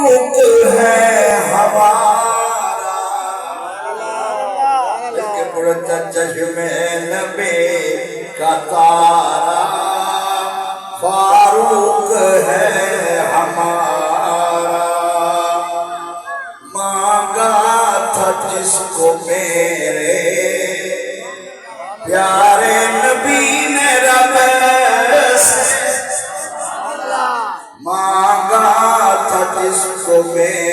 ہے ہمارا کہ پڑتا چشم نبی کا تارا فاروق ہے ہمارا مانگا تھا جس کو میرے پیارے نبی نے رب سے مانگا تھا جس کو میرے